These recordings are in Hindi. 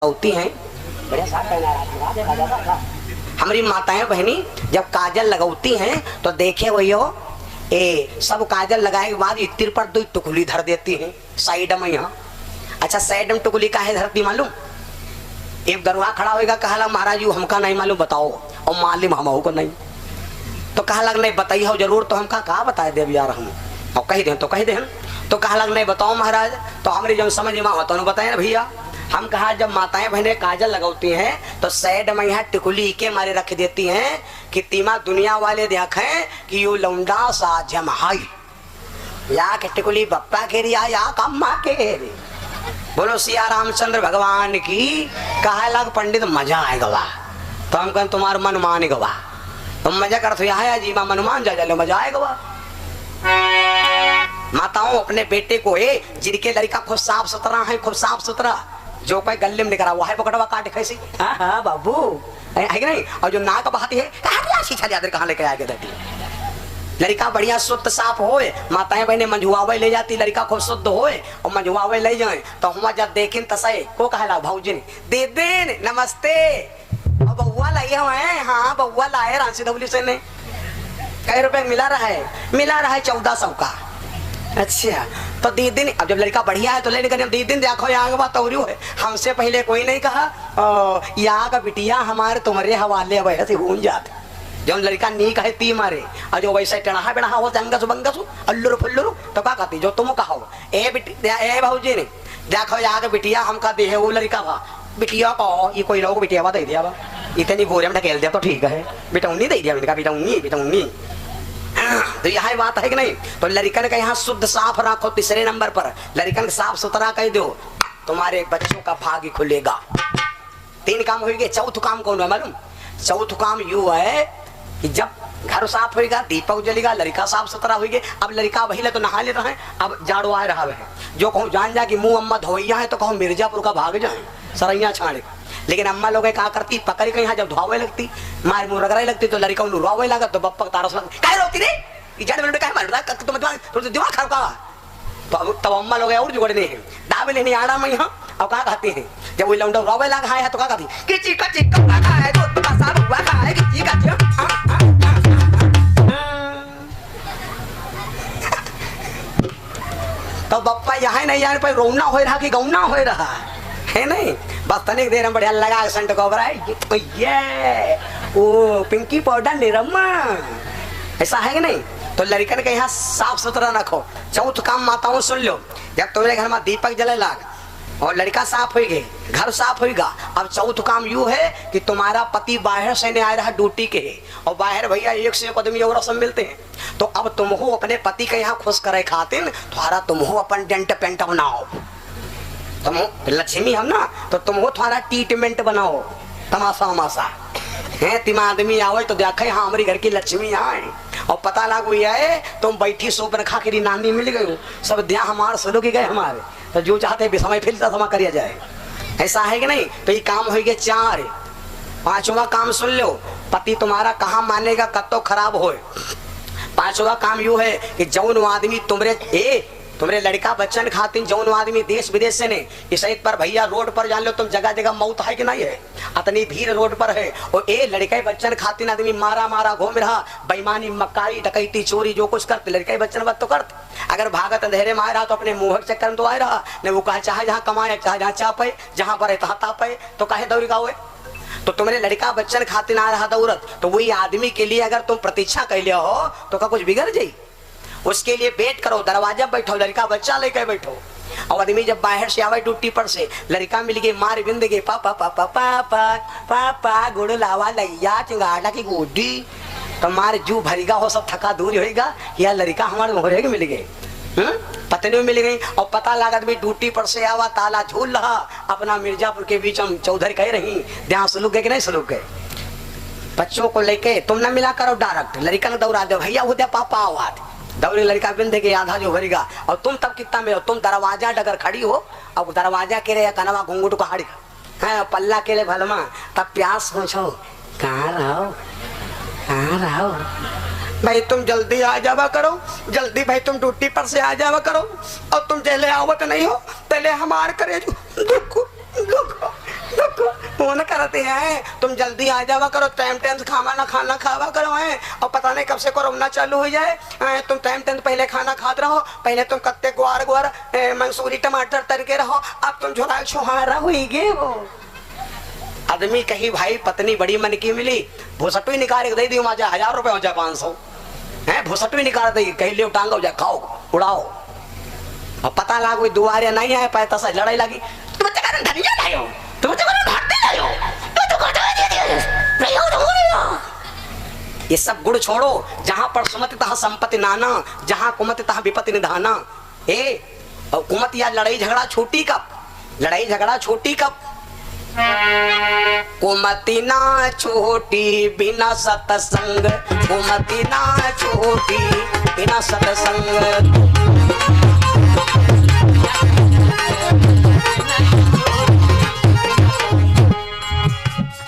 होती हैं। हमारी माताएं बहनी जब काजल लगाती हैं तो देखे वही हो सब काजल लगाए के बाद इतिर पर दो टुकली धर देती हैं साइड में। यहाँ अच्छा साइड में टुकली का है धरती मालूम? एक दरवाजा खड़ा होगा कहला महाराज यू हमका नहीं मालूम बताओ, और मालूम हम को नहीं तो कहा लग नहीं बताइए हो जरूर, तो हमका कहा बताए देव यार हम और कही दे तो कही दे, तो कहा लग नहीं बताओ महाराज, तो हमारी जब समझ में होता तो बताए ना भैया। हम कहा जब माताएं बहनें काजल लगाती हैं तो साइड में यहाँ टिकुली के मारे रख देती हैं कि तीमा दुनिया वाले देखें कि यू लौंडा सा जमाई या के टिकुली बप्पा के रिया या कम्मा के रे। बोलो सिया रामचंद्र भगवान की। कहा लग पंडित मजा आएगा वाह, तो हम कहें तुम्हारा मन मानेगा वाह, तुम मजा करते आया जी मां मन मान जा लो मजा आएगा वाह। माताओं अपने बेटे को जिनके लड़का खूब साफ सुथरा है, खूब साफ सुथरा, जो कोई गले में निकला हुआ है पकड़वा काट कैसे हाँ बाबू है कि नहीं, और जो नाक बहाती है कहाँ लेके आएगा दादी। लड़का बढ़िया शुद्ध साफ होए, माताएं बहने मंझुआवे ले जाती, लड़का खूब शुद्ध होए और मंझुआवे ले जाए तो हम जब देखें तसे को कहला भाऊजी ने दे देन नमस्ते और बउआ लाए हैं। हाँ बउआ लाए रांची डबली से ने कई रुपए मिला रहा है 1400 का। अच्छा तो दीदी ने अब जब लड़का बढ़िया है तो लेने का दीदी देखो यहाँ बात तौरियो है, हमसे पहले कोई नहीं कहा यहाँ का बिटिया हमारे तुम्हारे हवाले वैसे भून जाते। जब लड़का नी कहे ती मारे और जो वैसे टढ़ा बेढ़ा हो जंगस बंगस अल्लुर फुल्लुर तो क्या कहती जो तुम कहो ए भाजी ने देखो यहाँ का बिटिया हमका दे है वो लड़का भा बिटिया कहो ये कोई लोग बिटिया दे दिया इतनी बोरे में ढकेल दिया तो ठीक है बिटौनी दे दिया इनका बिटौनी तो यह बात है कि नहीं। तो लड़कन का यहाँ शुद्ध साफ रखो, तीसरे नंबर पर लड़कन साफ सुथरा कह दो तुम्हारे बच्चों का भाग्य खुलेगा। 3 काम हो गए। चौथा काम कौन है मालूम? चौथा काम यू है कि जब घर साफ होगा दीपक जलेगा, लड़का साफ सुथरा होगा। अब लड़का वही तो नहा ले रहा है, अब जाड़ो आ रहा है, जो कहूँ जान जा कि मुँह अम्मा धोइया है तो कहूँ मिर्जापुर का भाग जाए सरैया छाड़े। लेकिन अम्मा लोग क्या करती पकड़ के यहाँ जब धोवे लगती मार मुँह रगड़ाई लगती तो लड़का उन्हें रोवे लगा तो बप्पा तारस लग कह रोती रे जड़ मिनट कह मार रहा तो दिमाग खराब का। तो तब अम्मा लोग और जुगड़ने हैं दावे लेने आड़ा में यहाँ अब क्या कहते हैं जब वो लौंडा रोवे लगा है तो क्या कहती किची कची कपड़ा का है तो सारा हुआ का है किची कची। तो बप्पा यहाँ नहीं जाने पर रोना हो रहा कि गौना हो रहा है नहीं। बस तनिक देर में बढ़िया लगा संट को ये ओ पिंकी पाउडर निरम्मा ऐसा है कि नहीं। तो लड़कन के यहाँ साफ सुथरा रखो। चौथ काम माताओं सुन लो, जब तुम्हारे घर में दीपक जले लाग और लड़का साफ हो गए घर साफ होगा। अब चौथ काम यू है कि तुम्हारा पति बाहर से नहीं आ रहा ड्यूटी के और बाहर भैया 1 से 1 आदमी और सब मिलते हैं, तो अब तुम हो अपने पति के यहाँ खुश करे खातिर तुम्हारा तुम हो अपन डेंट पेंट बनाओ। तुम लक्ष्मी हम ना तो तुम हो तुम्हारा ट्रीटमेंट बनाओ तमाशा वमाशा है। तीन आदमी आओ तो देखे हाँ हमारी घर की लक्ष्मी आए और पता लग हुई है तुम बैठी सोप रखा के नानी मिल गई सब दिया हमारे सुनो की गए हमारे, तो जो चाहते समय फिर समा करिया जाए ऐसा है कि नहीं। तो ये काम हो गए 4। 5वां काम सुन लो, पति तुम्हारा कहाँ मानेगा कब तो खराब हो। 5वां काम यू है कि जौन आदमी तुम्हारे लड़का बच्चन खातिर जौन आदमी देश विदेश से ने इस पर भैया रोड पर जान लो तुम जगह जगह मौत है कि नहीं है, इतनी भीड़ रोड पर है और लड़के बच्चन खातिर आदमी मारा घूम रहा बेईमानी मक्कारी डकैती चोरी जो कुछ करते लड़के बच्चन बात तो करते। अगर भागत अंधेरे में आ रहा तो अपने मुंह के चक्कर में तो आ रहा नहीं, वो कहा चाहे जहाँ कमाए चाहे जहाँ चापे जहाँ पर तहाँ तापे तो कहे दौड़ का हुए। तो तुम्हारे लड़का बच्चन खातिर आ रहा दौड़त तो वही आदमी के लिए अगर तुम प्रतीक्षा कैले हो तो क्या कुछ बिगड़ जाये। उसके लिए वेट करो, दरवाजा बैठो, लड़का बच्चा लेकर बैठो। और आदमी जब बाहर से आवे ड्यूटी पर से लड़का मिल गए मार बिंद गए पापा पापा पापा पापा गुड़ लावा लैया चिंगाड़ा की गोडी तो मार जू भरीगा हो सब थका दूर होगा या लड़का हमारे मोहरे के मिल गए पत्नी मिल गई। और पता लागत भी ड्यूटी पर से आवा ताला झूल रहा अपना मिर्जापुर के बीच हम चौधरी कह रही ध्यान सुलूक गए कि नहीं सुलूक गए। बच्चों को लेके तुम न मिला करो डायरेक्ट लड़का ने दौड़ा दो भैया हो पापा आवाज दौड़ी लड़का बिन देके आधा जो भरेगा और तुम तब कितना में हो तुम दरवाजा डगर खड़ी हो अब दरवाजा के रे कनवा घुंघुट को हाड़ी है पल्ला के लिए भलमा तब प्यास पूछो कहाँ रहो भाई तुम जल्दी आ जावा करो जल्दी भाई तुम ड्यूटी पर से आ जावा करो और तुम जैले आवत नहीं हो पहले हमार करे दुख दुख करते हैं, तुम जल्दी आ जावा करो, टाइम टाइम से खाना खाना खावा करो है। और पता नहीं कब से कोरोना चालू हो जाए, तुम टाइम टाइम पहले खाना खाते रहो। पहले तुम कत्ते ग्वार ग्वार मंसूरी टमाटर तर के रहो, अब तुम झोरा छुहारा हुई गे हो। आदमी कही भाई पत्नी बड़ी मन की मिली, भूसटू ही निकाल के दे दी, वहां जाए 1000 रुपए हो जाए 500 है, भूसटू ही निकाल दी, कहीं ले टांग हो जाए, खाओ उड़ाओ। और पता लगा कोई दुआरे नहीं आए पाए, तसा लड़ाई लगी, तुम धनिया लायो, तुम लायो, ये सब गुड़ छोड़ो। जहां पर सुमति तहां संपत्ति नाना, जहां कुमति तहां विपत्ति निधाना। और कुमति या लड़ाई झगड़ा छोटी कब, लड़ाई झगड़ा छोटी कब। कुमति ना छोटी बिना सत्संग, कुमति ना छोटी बिना सत्संग।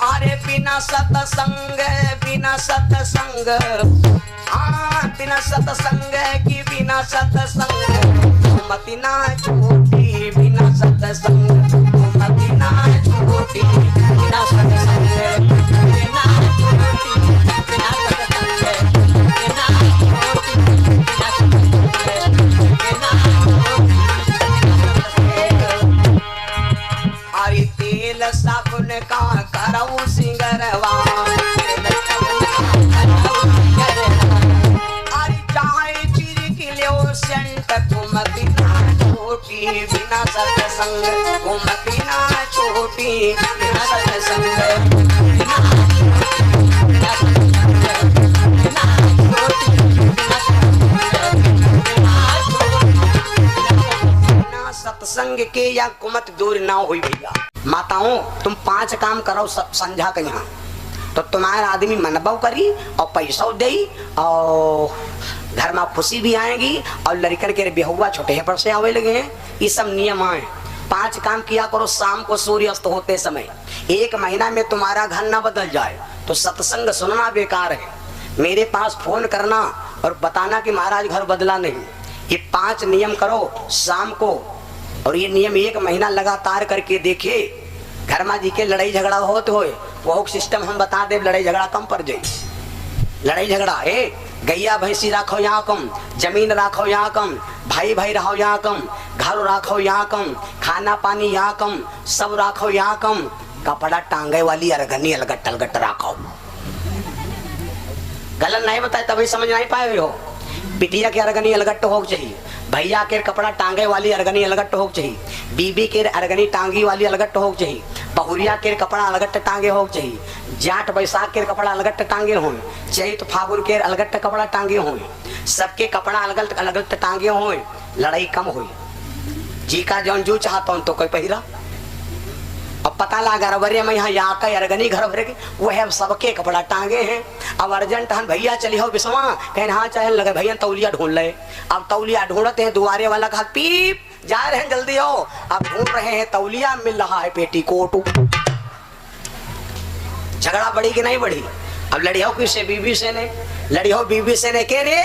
अरे बिना सत्संग, बिना सत्संग, हाँ बिना सत्संग की बिना सत्संग। कुमति ना छोटी बिना सत्संग, कुमति ना छोटी बिना सत्संग, बिना छोटी बिना सत्संग, बिना छोटी बिना सत्संग, बिना अरे तेल साबुन का करऊ सिंगरवा, अरे चाहे चिर की लियो सेंट। कुमति ना छोटी बिना सत्संग, कुमति ना छोटी बिना सत्संग, बिना सत्संग के या कुमत दूर ना हुई भैया। माताओं तुम 5 काम करो संझा के यहाँ, तो तुम्हारा आदमी मनबव करी और पैसा दे और घर में खुशी भी आएगी और लड़कन के बेहुआ छोटे पर से आवे लगे हैं। ये सब नियम है। 5 काम किया करो शाम को सूर्यास्त होते समय। 1 महीना में तुम्हारा घर ना बदल जाए तो सत्संग सुनना बेकार है। मेरे पास फोन करना और बताना कि महाराज घर बदला नहीं। ये 5 नियम करो शाम को, और ये नियम 1 महीना लगातार करके देखिए। घर में जी के लड़ाई झगड़ा होते हो वो सिस्टम हम बता दे, लड़ाई झगड़ा कम पर जाए। लड़ाई झगड़ा गैया भैंसी राखो यहाँ कम, जमीन राखो यहाँ कम, भाई भाई रहो यहाँ कम, घर राखो यहाँ कम, खाना पानी यहाँ कम, सब राखो यहाँ कम। कपड़ा टांगे वाली अरगनी अलगट अलगट राखो। गलत नहीं बताए तभी समझ नहीं पाए हो। बिटिया के अरगनी अलगट हो चाहिए, भैया के कपड़ा टांगे वाली अरगनी अलगट हो चाहिए, बीबी के अरगनी टांगी वाली अलगट हो चाहिए, बहुरिया के कपड़ा अलगट टांगे हो चाहिए, जाट बैसाख के कपड़ा अलगट टांगे हो चाहिए, तो फागुन के अलगट कपड़ा टांगे हो, सबके कपड़ा अलग अलग टांगे हो। लड़ाई कम हुई। जी का जौन जो चाहता हूं तो कोई पहिरा। अब पता लगा गरबरे में यहाँ का अरगनी घर भरे के वो है, सबके कपड़ा टांगे हैं। अब अर्जेंट हन भैया चली हो बिस्वा, कहना हाँ चाहे लगे भैया तौलिया ढूंढ ले। अब तौलिया ढूंढते हैं, दुआरे वाला कहा पीप जा रहे हैं जल्दी हो। अब ढूंढ रहे हैं तौलिया, मिल रहा है पेटी कोट। झगड़ा बढ़ी कि नहीं बढ़ी? अब लड़ी हो किससे? बीबी से ने। लड़ी हो बीबी से ने के रे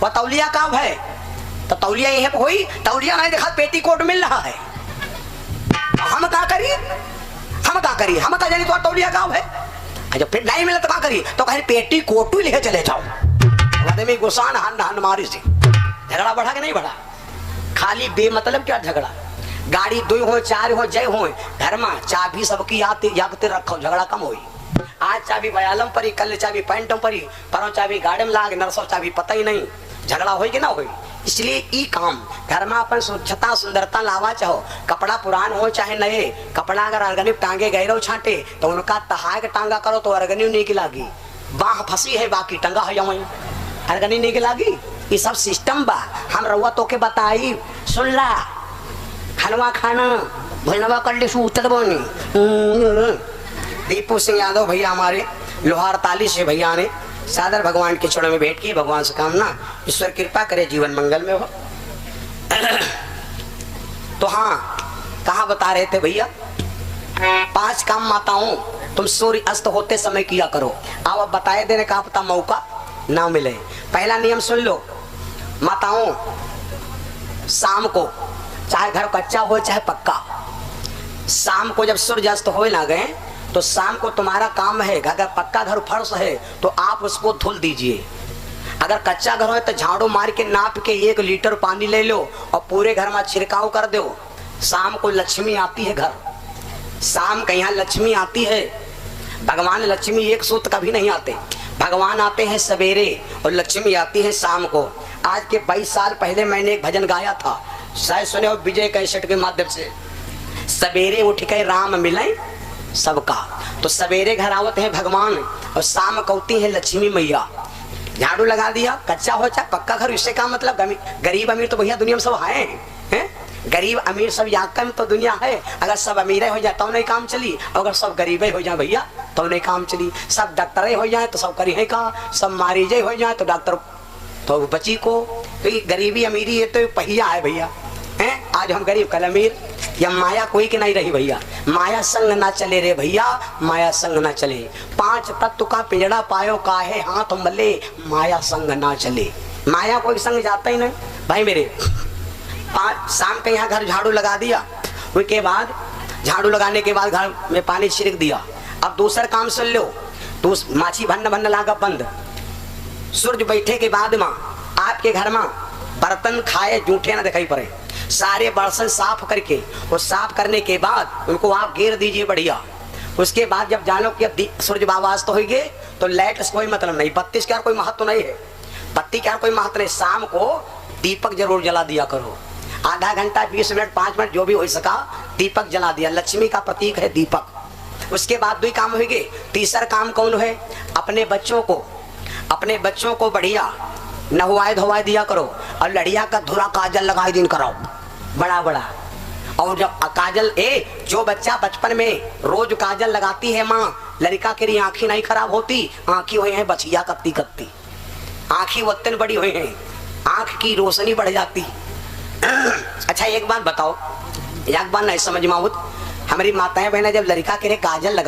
वो तौलिया काम है, तो तौलिया यही हुई, तौलिया नहीं देखा पेटी कोट मिल रहा है। हम क्या करी, हम क्या करी, हम क्या जानी तो तौलिया काम है। जब फिर नहीं मिला तो क्या करी, तो कहीं पेटी कोटू लेके चले जाओ। आदमी गुस्सान हन हन मारी से झगड़ा बढ़ा कि नहीं बढ़ा? खाली बेमतलब क्या झगड़ा। गाड़ी 2 हो 4 हो जय हो, घर में चाबी सबकी यागते रखो, झगड़ा कम होई। आज चाबी बयालम परी, कल चाबी पैंटम परी, परों चाबी गाड़ी में लाग, नरसों चाबी पता ही नहीं। झगड़ा होई कि ना होई? इसलिए ई काम घर में अपन स्वच्छता सुंदरता लावा चाहो। कपड़ा पुरान हो चाहे नए, कपड़ा अगर अर्गनी टांगे गए रहो छाटे तो उनका तहाय के टांगा करो तो अर्गनी नहीं की लागी। बाह फंसी है बाकी टंगा है वहीं, अर्गनी नहीं की लागी। ये सब सिस्टम बा, हम रउआ तो के बताई। सुन ला, खनवा खाना भनवा कर ले सूतल बनी। दीपू सिंह यादव भैया हमारे लोहार ताली से भैया ने सादर भगवान के चरणों में भेंट की। भगवान से कामना ईश्वर कृपा करे जीवन मंगल में हो। तो हाँ, कहाँ बता रहे थे भैया? 5 काम माताओं तुम सूर्य अस्त होते समय किया करो। अब बताए देने का पता मौका ना मिले। पहला नियम सुन लो माताओं, शाम को चाहे घर कच्चा हो चाहे पक्का, शाम को जब सूर्य अस्त होए ना गए तो शाम को तुम्हारा काम है, अगर पक्का घर फर्श है तो आप उसको धुल दीजिए। अगर कच्चा घर हो तो झाड़ू मार के नाप के 1 लीटर पानी ले लो और पूरे घर में छिड़काव कर दो। शाम को लक्ष्मी आती है घर, शाम के यहाँ लक्ष्मी आती है। भगवान लक्ष्मी एक सूत कभी नहीं आते, भगवान आते हैं सवेरे और लक्ष्मी आती है शाम को। आज के 22 साल पहले मैंने एक भजन गाया था, शायद सुने हो, विजय कैसेट के माध्यम से। सवेरे उठ के राम मिले सबका, तो सवेरे घर आवत है भगवान और शाम कौती है लक्ष्मी मैया। झाड़ू लगा दिया, कच्चा हो चाहे पक्का घर, इससे का मतलब गरीब अमीर तो भैया दुनिया में सब हैं। गरीब अमीर सब याकम तो दुनिया है। अगर सब अमीर हो जाए तो नहीं काम चली, अगर सब गरीबे हो जाए भैया तो नहीं काम चली। सब डॉक्टर हो जाए तो सब करी है का, सब मारीजे हो जाए तो डॉक्टर तो बची को। तो ये गरीबी अमीरी ये तो पहिया है भैया, हैं। आज हम गरीब कल अमीर, या माया कोई की नहीं रही भैया। माया संग ना चले रे भैया, माया संग ना चले। 5 तत्व का पिंजड़ा पायो काहे हाथ मले, माया संग ना चले। माया कोई संग जाता ही नहीं भाई मेरे। शाम के यहाँ घर झाड़ू लगा दिया, उसके बाद झाड़ू लगाने के बाद घर में पानी छिड़क दिया। अब दूसरा काम सुन लो, तो माछी भन्न लागा बंद। सूर्य बैठे के बाद में आपके घर में बर्तन खाए जूठे ना दिखाई पड़े, सारे बर्तन साफ करके और साफ करने के बाद उनको आप घेर दीजिए बढ़िया। उसके बाद जब जानो कि अब सूर्य बाबा तो होंगे तो लाइट से कोई मतलब नहीं, बत्ती का कोई महत्व नहीं है, बत्ती का कोई महत्व नहीं। शाम को दीपक जरूर जला दिया करो, आधा घंटा 20 मिनट 5 मिनट जो भी हो सका दीपक जला दिया। लक्ष्मी का प्रतीक है दीपक। उसके बाद 2 काम होंगे। तीसरा काम कौन है, अपने बच्चों को बढ़िया नहवाए धोवाए दिया करो और लड़िया का धुरा काजल लगाए दिन कराओ बड़ा बड़ा। और जब काजल जो बच्चा बचपन में रोज काजल लगाती है माँ, लड़का के आंखें नहीं खराब होती, आंखी हुई है बचिया कत्ती कत्ती, आंखी वतन बड़ी हुई है, आंख की रोशनी बढ़ जाती। अच्छा एक बात बताओ, एक बात नहीं समझ में आवत, हमारी माताएं बहनें जब लड़का के काजल लगा